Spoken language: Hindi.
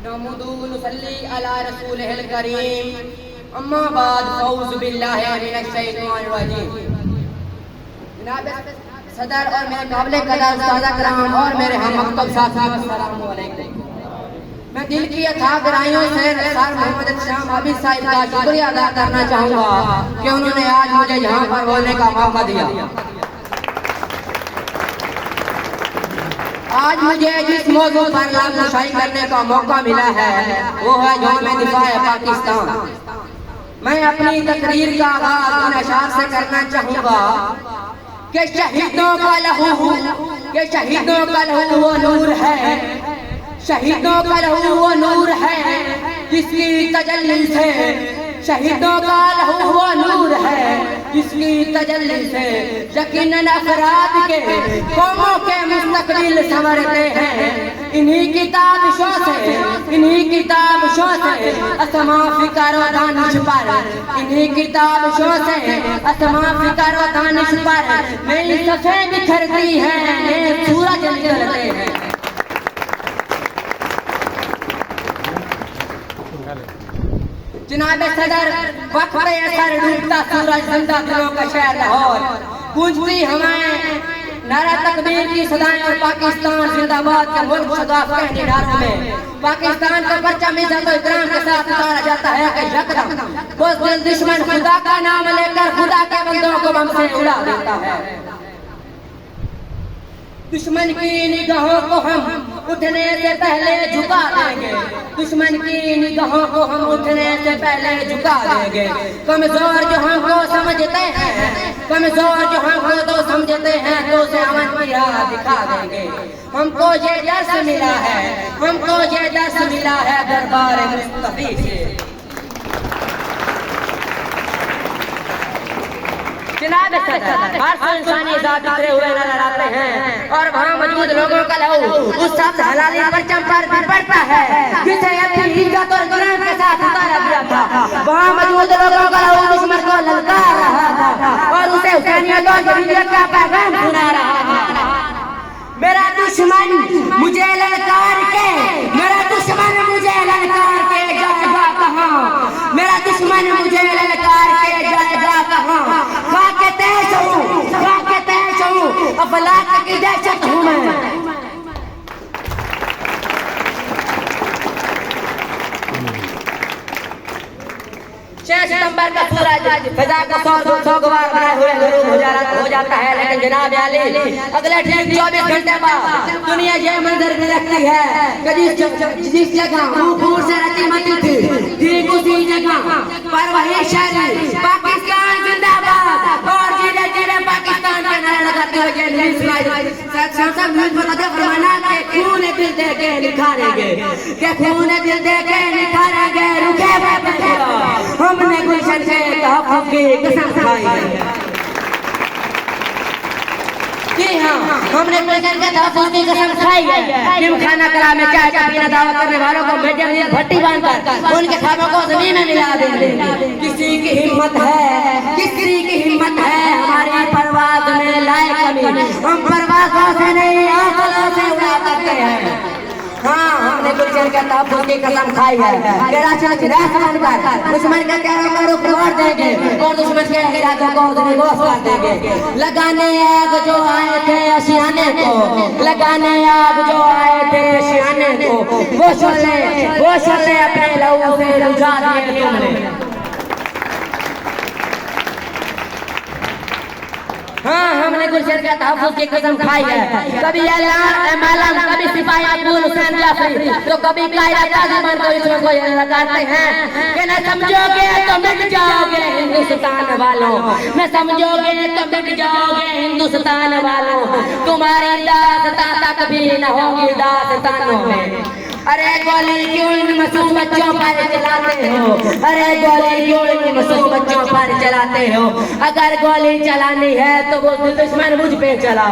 नहमदुहु व नुसल्ली अला रसूलिहिल करीम अम्मा बाद औज़ु बिल्लाहि मिनश शैतानिर रजीम। जनाब सदर और मेरे काबिल कदर उस्ताद कराम और मेरे हम मकतब साथी अस्सलामु अलैकुम। मैं दिल की अथाह गहराइयों से सर मोहम्मद शाम हाफिज साहिब का शुक्रिया अदा करना चाहूँगा कि उन्होंने आज मुझे यहाँ पर बोलने का मौका दिया। आज मुझे जिस मौजू पर लामशाई करने का मौका मिला है वो है यौम दिफाए पाकिस्तान। मैं अपनी तकरीर का आगाज इन अशार से करना चाहूँगा कि शहीदों का लहू, कि शहीदों का लहू वो नूर है, शहीदों का लहू वो नूर है जिसकी तजल्ली से, शहीदों का लहू वो नूर है जिसकी तजल्ली से यकीनन अफराद के कौमों के मुस्तकबिल संवरते हैं। इन्हीं किताबों से, इन्हीं किताबों से असमा फिकर व दानिश पर, इन्हीं किताबों से असमा फिकर व दानिश पर मेरी सफ़ेद बिखरती है, ये सूरज निकलते हैं। जनाब सदर वक्त असर डूबता सूरज जिंदा दिलों का शहर लाहौर, गूंजती हवाएं नारा तकबीर की सदाएं और पाकिस्तान जिंदाबाद के मुल्क शगाफ के निनारों में पाकिस्तान का परचम इज्जत और इकराम के साथ उतारा जाता है कि यकदम उस दिल दुश्मन खुदा का नाम लेकर खुदा के बंदों को बम से उड़ा देता है। दुश्मन की निगाहों को हम उठने से पहले झुका देंगे, दुश्मन की निगाहों को हम उठने से पहले झुका देंगे। कमजोर जो हमको समझते हैं, कमजोर जो हमको तो समझते हैं तो उसे अमन की राह दिखा देंगे। हमको ये दर्स मिला है, हमको ये दर्स मिला है दरबार मुस्तफी से। जनाब सदर हर इंसानी जात बिखरे हुए नजर आते हैं और वहाँ मौजूद लोगों का लहू उस शब्द हलाली परचम पर भी पड़ता है जिसे अपनी इज्जत और इकराम के साथ उतारा गया था। वहाँ मौजूद लोगों का लहू दुश्मन को ललकार रहा था और उसे हुसैनियत और जमीयत का पैगाम सुना रहा था। मेरा दुश्मन मुझे ललकार के, मेरा दुश्मन मुझे ललकार के जाएगा कहाँ, मेरा दुश्मन मुझे ललकार के जाएगा कहाँ। अफलाक की दहशत हूँ मैं। 6 सितंबर का सूरज फिजा का सोगवार बनाए हुए गुरूब हो जाता है, लेकिन जनाब आली अगले ठीक 24 घंटे बाद दुनिया ये मंजर में रखती है कि जिस जगह मुंह से रची मची थी ठीक उसी जगह पर वही शहर पाकिस्तान जिंदाबाद और जिले जिले पाकिस्तान का नारा लगाते हुए खून दिल दे के निखारेंगे, के खून दिल दे के निखारेंगे। रुके हमने गुलशन के तहफ़्फ़ुज़ की कसम खाई है। जी हाँ, हमने गुलशन के तहफ़्फ़ुज़ की कसम खाई है। जिम खाना कला में चाय का पीना दावा करने वालों को मेजर भट्टी बांधकर उनके ख्वाबों को ज़मीन में मिला देंगे। किसी की हिम्मत है, किसी की हिम्मत है हमारी परवाज़ में लाए कमी, हम परवाज़ों से नहीं आंखों से उड़ा करते हैं। हाँ, हमने गुलशन के तहफ़्फ़ुज़ की कसम खाई है कि राशि की रास बनकर दुश्मन के प्यारों को रुख मोड़ देंगे और दुश्मन के इरादों को ध्वस्त कर देंगे। लगाने आग जो आए थे अशियाने को, लगाने आग जो आए थे अशियाने को, वो शोले अपने लहू से बुझा दिए तुमने। हाँ, हमने गुलशन के तहफ़्फ़ुज़ की कसम खाई है। कभी एलान कभी सिपाही अब्दुल हुसैन जाफरी तो कभी कायदा ताज़िमान को इसमें कोई लगाते हैं कि न समझोगे तो मिट जाओगे हिंदुस्तान वालों, न समझोगे तो मिट जाओगे हिंदुस्तान वालों। तुम्हारी दास्तां कभी न होगी दास्तानों में। अरे गोली क्यों इन मासूम बच्चों पर चलाते हो, अरे गोली क्यों इन मासूम बच्चों पर चलाते हो। अगर गोली चलानी है तो वो दुश्मन मुझ पे चला।